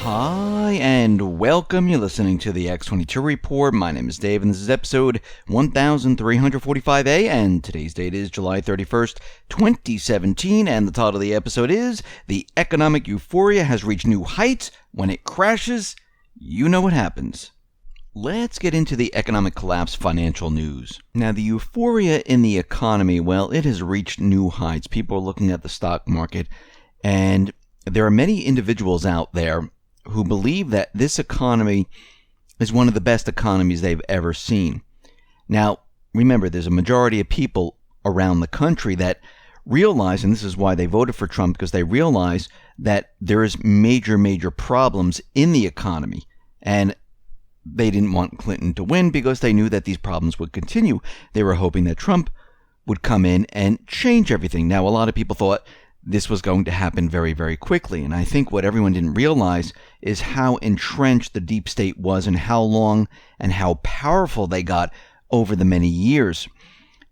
Hi, and welcome. You're listening to the X22 Report. My name is Dave, and this is episode 1345A, and today's date is July 31st, 2017, and the title of the episode is The Economic Euphoria Has Reached New Heights. When it crashes, you know what happens. Let's get into the economic collapse financial news. Now, the euphoria in the economy, well, it has reached new heights. People are looking at the stock market, and there are many individuals out there who believe that this economy is one of the best economies they've ever seen. Now, remember, there's a majority of people around the country that realize, and this is why they voted for Trump, because they realize that there is major problems in the economy. And they didn't want Clinton to win because they knew that these problems would continue. They were hoping that Trump would come in and change everything. Now, a lot of people thought this was going to happen very quickly. And I think what everyone didn't realize is how entrenched the deep state was and how long and how powerful they got over the many years.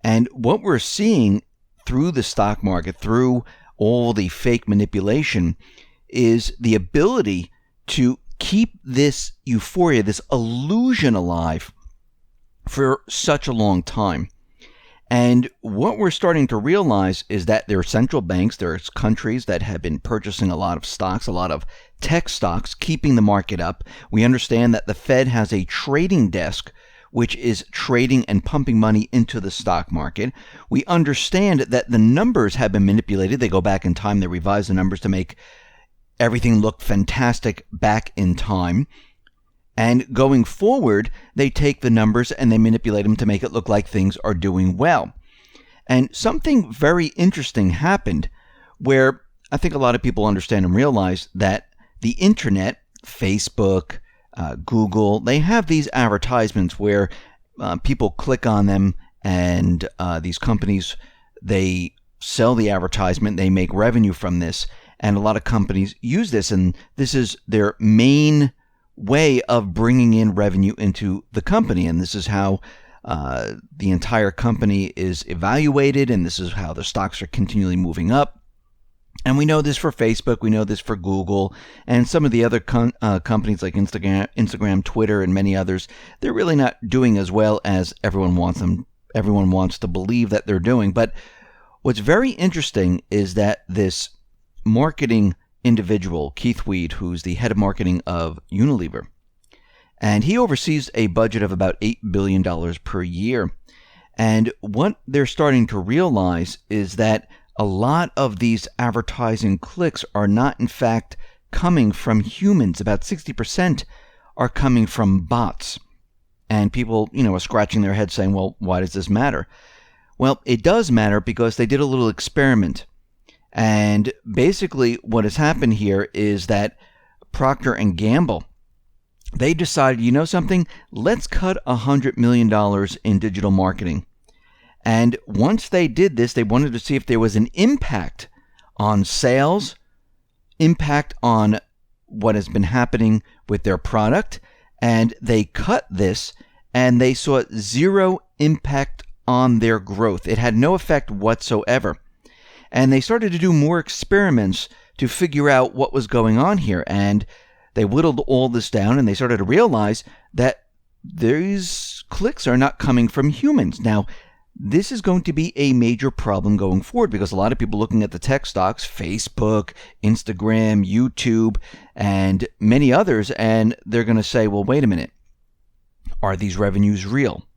And what we're seeing through the stock market, through all the fake manipulation, is the ability to keep this euphoria, this illusion alive for such a long time. And what we're starting to realize is that there are central banks, there's countries that have been purchasing a lot of stocks, a lot of tech stocks, keeping the market up. We understand that the Fed has a trading desk, which is trading and pumping money into the stock market. We understand that the numbers have been manipulated. They go back in time, they revise the numbers to make everything look fantastic back in time. And going forward, they take the numbers and they manipulate them to make it look like things are doing well. And something very interesting happened where I think a lot of people understand and realize that the internet, Facebook, Google, they have these advertisements where people click on them and these companies, they sell the advertisement, they make revenue from this. And a lot of companies use this, and this is their main way of bringing in revenue into the company. And this is how the entire company is evaluated, and this is how the stocks are continually moving up. And we know this for Facebook, we know this for Google, and some of the other companies like Instagram, Twitter, and many others. They're really not doing as well as everyone wants them. Everyone wants to believe that they're doing. But what's very interesting is that this marketing individual, Keith Weed, who's the head of marketing of Unilever, and he oversees a budget of about $8 billion per year. And what they're starting to realize is that a lot of these advertising clicks are not in fact coming from humans. About 60% are coming from bots. And people, are scratching their heads saying, well, why does this matter? Well, it does matter because they did a little experiment. And basically what has happened here is that Procter & Gamble, they decided, something, let's cut $100 million in digital marketing. And once they did this, they wanted to see if there was an impact on sales, impact on what has been happening with their product. And they cut this and they saw zero impact on their growth. It had no effect whatsoever. And they started to do more experiments to figure out what was going on here. And they whittled all this down and they started to realize that these clicks are not coming from humans. Now, this is going to be a major problem going forward because a lot of people looking at the tech stocks, Facebook, Instagram, YouTube, and many others, and they're going to say, well, wait a minute. Are these revenues real?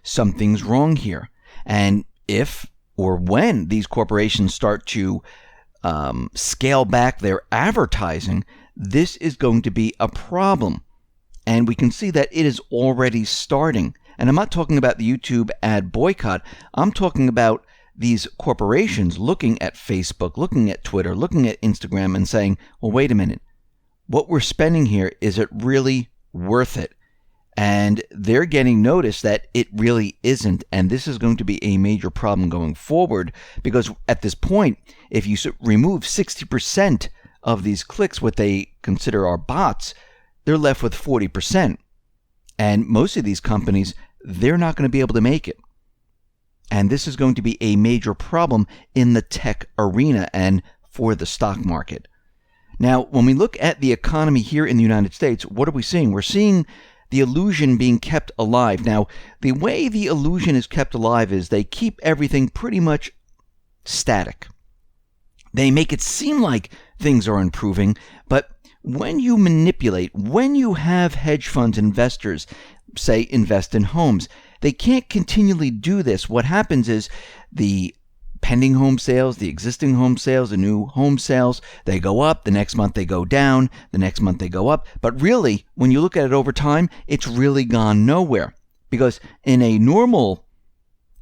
Something's wrong here. And if or when these corporations start to scale back their advertising, this is going to be a problem. And we can see that it is already starting. And I'm not talking about the YouTube ad boycott. I'm talking about these corporations looking at Facebook, looking at Twitter, looking at Instagram and saying, well, wait a minute. What we're spending here, is it really worth it? And they're getting notice that it really isn't. And this is going to be a major problem going forward because at this point, if you remove 60% of these clicks, what they consider are bots, they're left with 40%. And most of these companies, they're not going to be able to make it. And this is going to be a major problem in the tech arena and for the stock market. Now, when we look at the economy here in the United States, what are we seeing? We're seeing the illusion being kept alive. Now, the way the illusion is kept alive is they keep everything pretty much static. They make it seem like things are improving, but when you manipulate, when you have hedge funds investors, say, invest in homes, they can't continually do this. What happens is the pending home sales, the existing home sales, the new home sales, they go up, the next month they go down, the next month they go up. But really, when you look at it over time, it's really gone nowhere. Because in a normal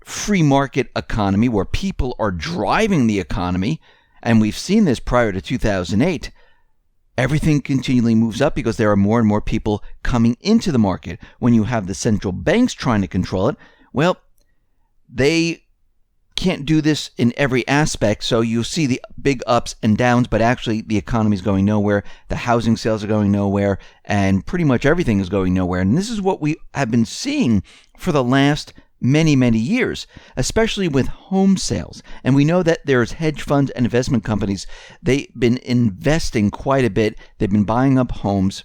free market economy where people are driving the economy, and we've seen this prior to 2008, everything continually moves up because there are more and more people coming into the market. When you have the central banks trying to control it, well, they can't do this in every aspect, so you see the big ups and downs, but actually the economy is going nowhere, the housing sales are going nowhere, and pretty much everything is going nowhere. And this is what we have been seeing for the last many, many years, especially with home sales. And we know that there's hedge funds and investment companies. They've been investing quite a bit. They've been buying up homes,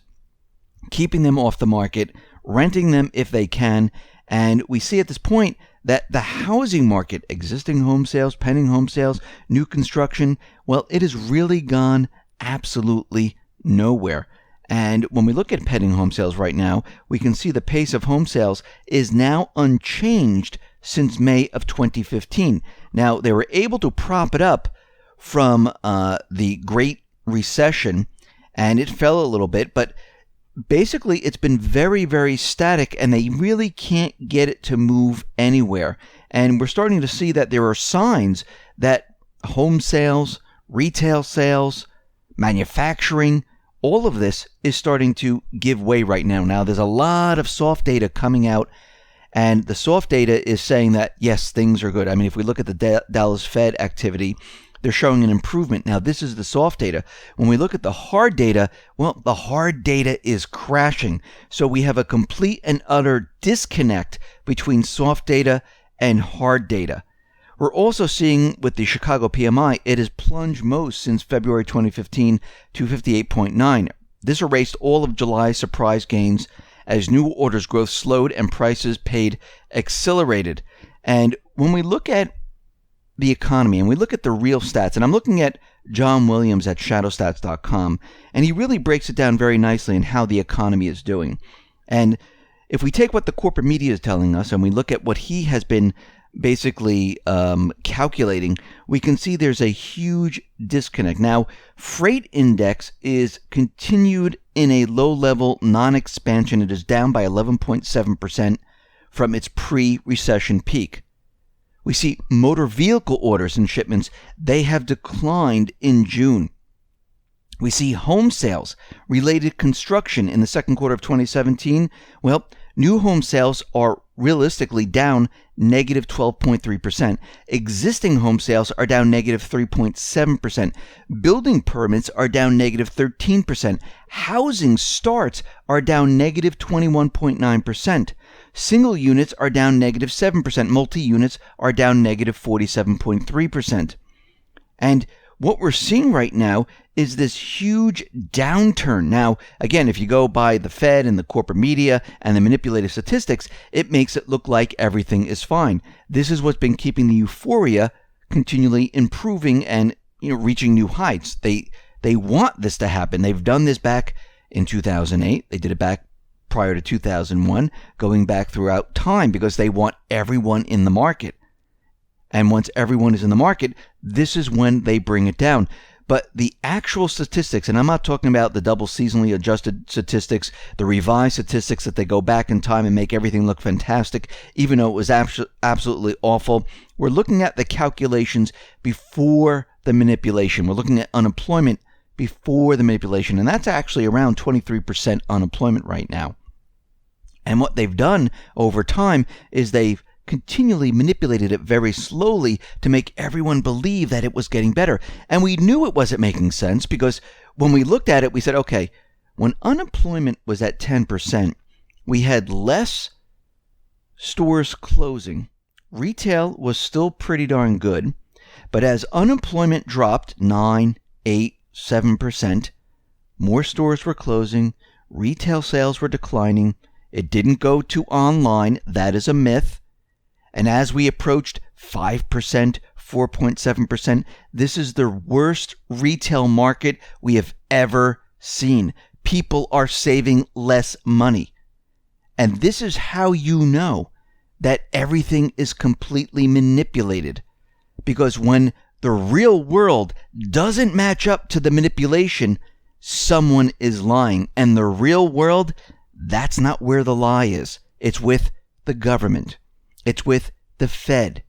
keeping them off the market, renting them if they can. And we see at this point that the housing market, existing home sales, pending home sales, new construction, well, it has really gone absolutely nowhere. And when we look at pending home sales right now, we can see the pace of home sales is now unchanged since May of 2015. Now, they were able to prop it up from the Great Recession, and it fell a little bit, but basically it's been very, very static, and they really can't get it to move anywhere. And we're starting to see that there are signs that home sales, retail sales, manufacturing, all of this is starting to give way right now. Now, there's a lot of soft data coming out, and the soft data is saying that, yes, things are good. I mean, if we look at the Dallas Fed activity, they're showing an improvement. Now, this is the soft data. When we look at the hard data, well, the hard data is crashing. So we have a complete and utter disconnect between soft data and hard data. We're also seeing with the Chicago PMI, it has plunged most since February 2015 to 58.9. This erased all of July's surprise gains as new orders growth slowed and prices paid accelerated. And when we look at the economy and we look at the real stats, and I'm looking at John Williams at shadowstats.com, and he really breaks it down very nicely in how the economy is doing. And if we take what the corporate media is telling us and we look at what he has been basically calculating, we can see there's a huge disconnect. Now, freight index is continued in a low-level non-expansion. It is down by 11.7% from its pre-recession peak. We see motor vehicle orders and shipments, they have declined in June. We see home sales, related construction in the second quarter of 2017. Well, new home sales are realistically down negative 12.3%. Existing home sales are down negative 3.7%. Building permits are down negative 13%. Housing starts are down negative 21.9%. Single units are down negative 7%. Multi-units are down negative 47.3%. And what we're seeing right now is this huge downturn. Now, again, if you go by the Fed and the corporate media and the manipulated statistics, it makes it look like everything is fine. This is what's been keeping the euphoria continually improving and reaching new heights. They want this to happen. They've done this back in 2008. They did it back prior to 2001, going back throughout time because they want everyone in the market. And once everyone is in the market, this is when they bring it down. But the actual statistics, and I'm not talking about the double seasonally adjusted statistics, the revised statistics that they go back in time and make everything look fantastic, even though it was absolutely awful. We're looking at the calculations before the manipulation. We're looking at unemployment before the manipulation, and that's actually around 23% unemployment right now. And what they've done over time is they've continually manipulated it very slowly to make everyone believe that it was getting better. And we knew it wasn't making sense because when we looked at it, we said, okay, when unemployment was at 10%, we had less stores closing. Retail was still pretty darn good. But as unemployment dropped 9, 8, 7%, more stores were closing, retail sales were declining, it didn't go to online, that is a myth, and as we approached 5%, 4.7%, this is the worst retail market we have ever seen. People are saving less money. And this is how you know that everything is completely manipulated. Because when the real world doesn't match up to the manipulation, someone is lying. And the real world, that's not where the lie is. It's with the government. It's with the Fed.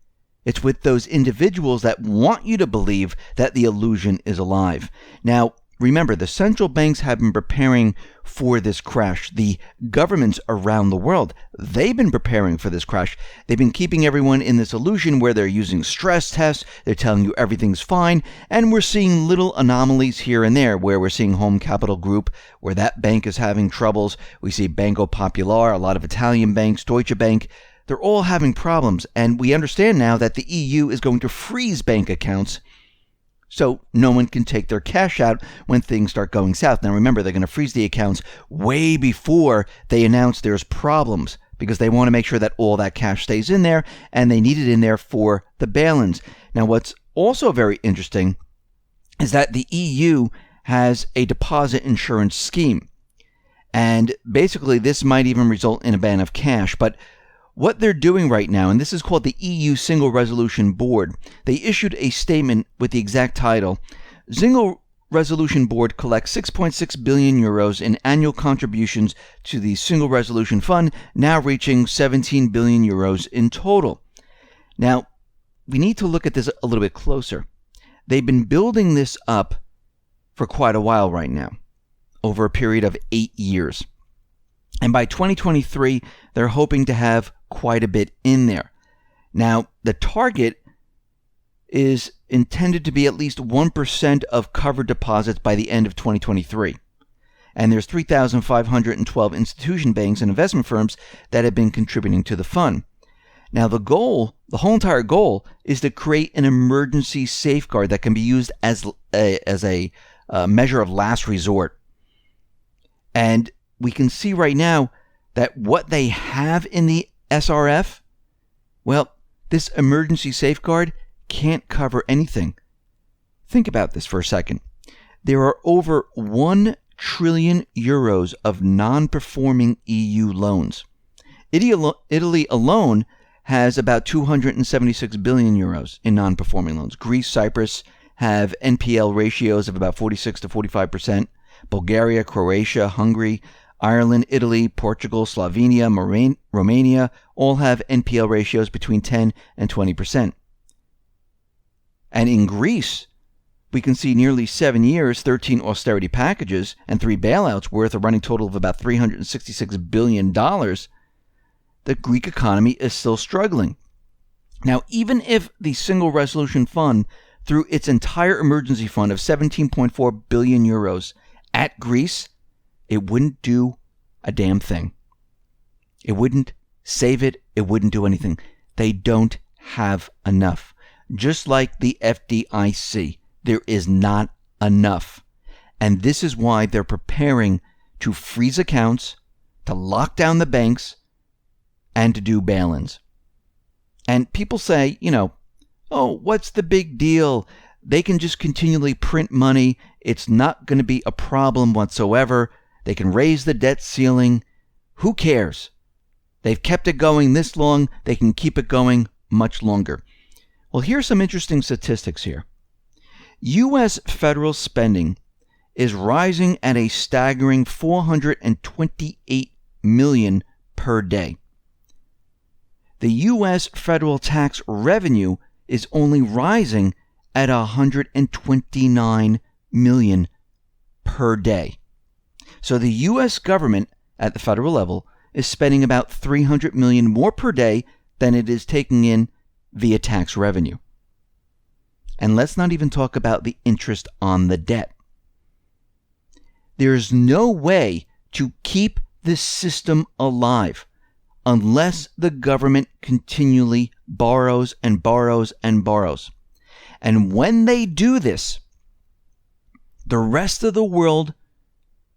It's with those individuals that want you to believe that the illusion is alive. Now, remember, the central banks have been preparing for this crash. The governments around the world, they've been preparing for this crash. They've been keeping everyone in this illusion where they're using stress tests. They're telling you everything's fine. And we're seeing little anomalies here and there where we're seeing Home Capital Group, where that bank is having troubles. We see Banco Popular, a lot of Italian banks, Deutsche Bank. They're all having problems. And we understand now that the EU is going to freeze bank accounts so no one can take their cash out when things start going south. Now remember, they're going to freeze the accounts way before they announce there's problems because they want to make sure that all that cash stays in there, and they need it in there for the bail-ins. Now what's also very interesting is that the EU has a deposit insurance scheme. And basically this might even result in a ban of cash. But what they're doing right now, and this is called the EU Single Resolution Board, they issued a statement with the exact title, Single Resolution Board collects 6.6 billion euros in annual contributions to the Single Resolution Fund, now reaching 17 billion euros in total. Now, we need to look at this a little bit closer. They've been building this up for quite a while right now, over a period of 8 years. And by 2023, they're hoping to have quite a bit in there. Now, the target is intended to be at least 1% of covered deposits by the end of 2023. And there's 3,512 institution banks and investment firms that have been contributing to the fund. Now, the goal, the whole entire goal, is to create an emergency safeguard that can be used as a measure of last resort. And we can see right now that what they have in the SRF, well, this emergency safeguard can't cover anything. Think about this for a second. There are over 1 trillion euros of non-performing EU loans. Italy alone has about 276 billion euros in non-performing loans. Greece, Cyprus have NPL ratios of about 46 to 45%. Bulgaria, Croatia, Hungary, Ireland, Italy, Portugal, Slovenia, Romania all have NPL ratios between 10 and 20%. And in Greece, we can see nearly 7 years, 13 austerity packages, and 3 bailouts worth a running total of about $366 billion. The Greek economy is still struggling. Now, even if the Single Resolution Fund, through its entire emergency fund of 17.4 billion euros at Greece, it wouldn't do a damn thing. It wouldn't save it. It wouldn't do anything. They don't have enough. Just like the FDIC, there is not enough. And this is why they're preparing to freeze accounts, to lock down the banks, and to do bail-ins. And people say, oh, what's the big deal? They can just continually print money. It's not going to be a problem whatsoever. They can raise the debt ceiling. Who cares? They've kept it going this long. They can keep it going much longer. Well, here's some interesting statistics here. U.S. federal spending is rising at a staggering $428 million per day. The U.S. federal tax revenue is only rising at $129 million per day. So the U.S. government at the federal level is spending about $300 million more per day than it is taking in via tax revenue. And let's not even talk about the interest on the debt. There's no way to keep this system alive unless the government continually borrows and borrows and borrows. And when they do this, the rest of the world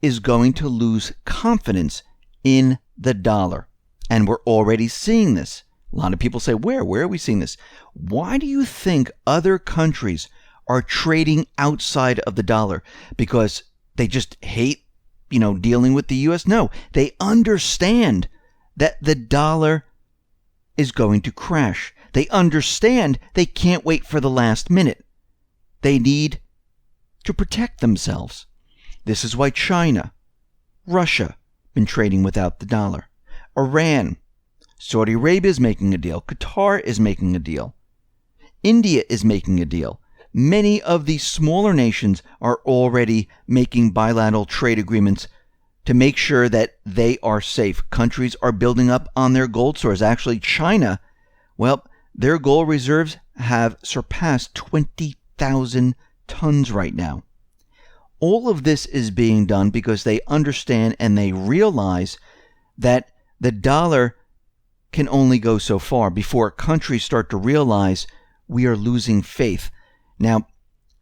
is going to lose confidence in the dollar. And we're already seeing this. A lot of people say, where are we seeing this? Why do you think other countries are trading outside of the dollar? Because they just hate, dealing with the U.S.? No, they understand that the dollar is going to crash. They understand they can't wait for the last minute. They need to protect themselves. This is why China, Russia, been trading without the dollar. Iran, Saudi Arabia is making a deal. Qatar is making a deal. India is making a deal. Many of these smaller nations are already making bilateral trade agreements to make sure that they are safe. Countries are building up on their gold stores. Actually, China, their gold reserves have surpassed 20,000 tons right now. All of this is being done because they understand and they realize that the dollar can only go so far before countries start to realize we are losing faith. Now,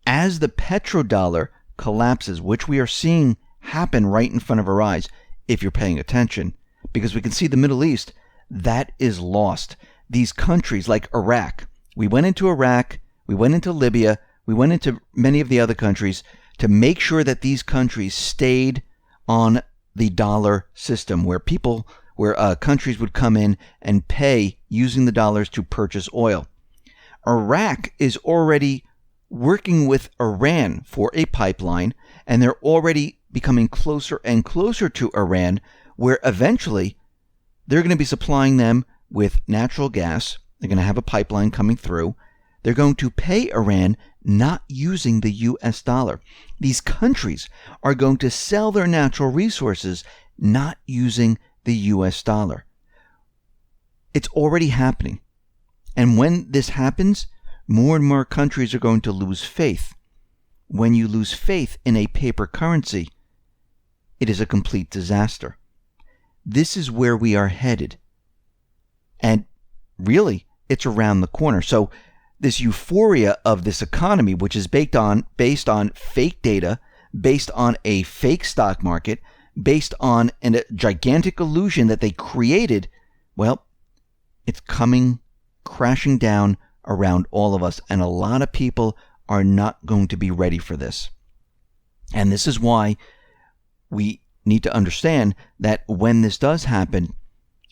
as the petrodollar collapses, which we are seeing happen right in front of our eyes, if you're paying attention, because we can see the Middle East, that is lost. These countries like Iraq, we went into Iraq, we went into Libya, we went into many of the other countries to make sure that these countries stayed on the dollar system, where countries would come in and pay using the dollars to purchase oil. Iraq is already working with Iran for a pipeline, and they're already becoming closer and closer to Iran, where eventually they're going to be supplying them with natural gas. They're going to have a pipeline coming through. They're going to pay Iran not using the U.S. dollar. These countries are going to sell their natural resources not using the U.S. dollar. It's already happening. And when this happens, more and more countries are going to lose faith. When you lose faith in a paper currency, it is a complete disaster. This is where we are headed. And really, it's around the corner. So this euphoria of this economy, which is based on fake data, based on a fake stock market, based on a gigantic illusion that they created, it's coming crashing down around all of us. And a lot of people are not going to be ready for this. And this is why we need to understand that when this does happen,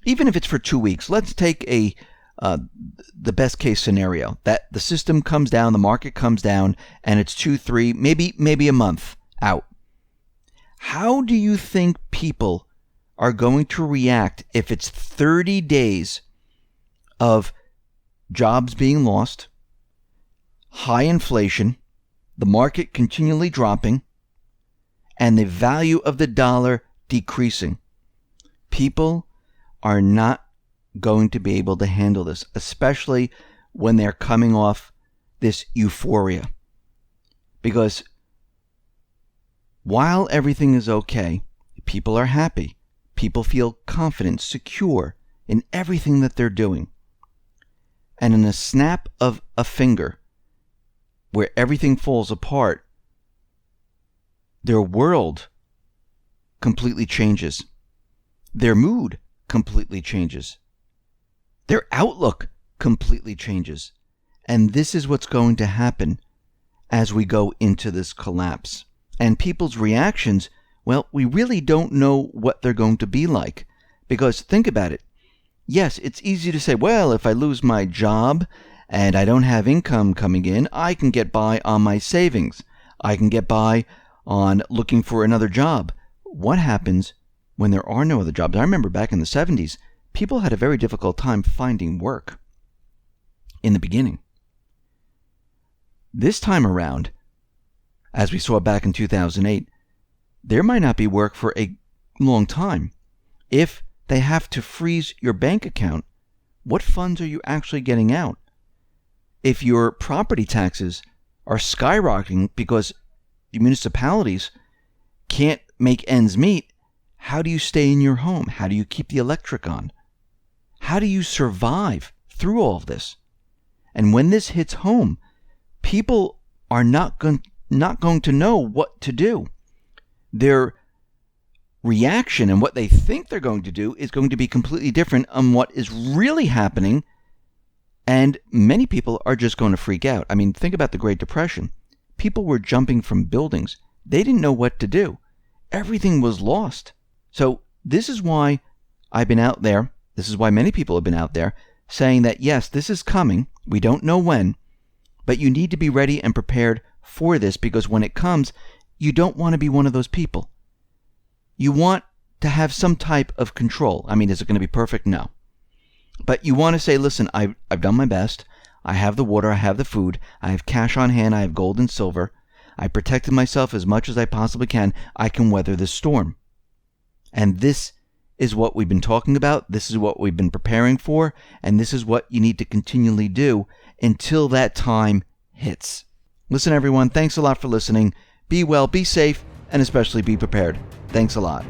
even if it's for 2 weeks, let's take the best case scenario, that the system comes down, the market comes down, and it's 2, 3, maybe a month out. How do you think people are going to react if it's 30 days of jobs being lost, high inflation, the market continually dropping, and the value of the dollar decreasing? People are not going to be able to handle this, especially when they're coming off this euphoria. Because while everything is okay, people are happy. People feel confident, secure in everything that they're doing. And in a snap of a finger, where everything falls apart, their world completely changes. Their mood completely changes. Their outlook completely changes. And this is what's going to happen as we go into this collapse. And people's reactions, we really don't know what they're going to be like. Because think about it. Yes, it's easy to say, if I lose my job and I don't have income coming in, I can get by on my savings. I can get by on looking for another job. What happens when there are no other jobs? I remember back in the 70s, people had a very difficult time finding work in the beginning. This time around, as we saw back in 2008, there might not be work for a long time. If they have to freeze your bank account, what funds are you actually getting out? If your property taxes are skyrocketing because the municipalities can't make ends meet, how do you stay in your home? How do you keep the electric on? How do you survive through all of this? And when this hits home, people are not going to know what to do. Their reaction and what they think they're going to do is going to be completely different on what is really happening. And many people are just going to freak out. I mean, think about the Great Depression. People were jumping from buildings. They didn't know what to do. Everything was lost. So this is why I've been out there. This is why many people have been out there saying that, yes, this is coming. We don't know when, but you need to be ready and prepared for this, because when it comes, you don't want to be one of those people. You want to have some type of control. I mean, is it going to be perfect? No. But you want to say, listen, I've done my best. I have the water. I have the food. I have cash on hand. I have gold and silver. I protected myself as much as I possibly can. I can weather this storm. And this is what we've been talking about. This is what we've been preparing for. And this is what you need to continually do until that time hits. Listen, everyone, thanks a lot for listening. Be well, be safe, and especially be prepared. Thanks a lot.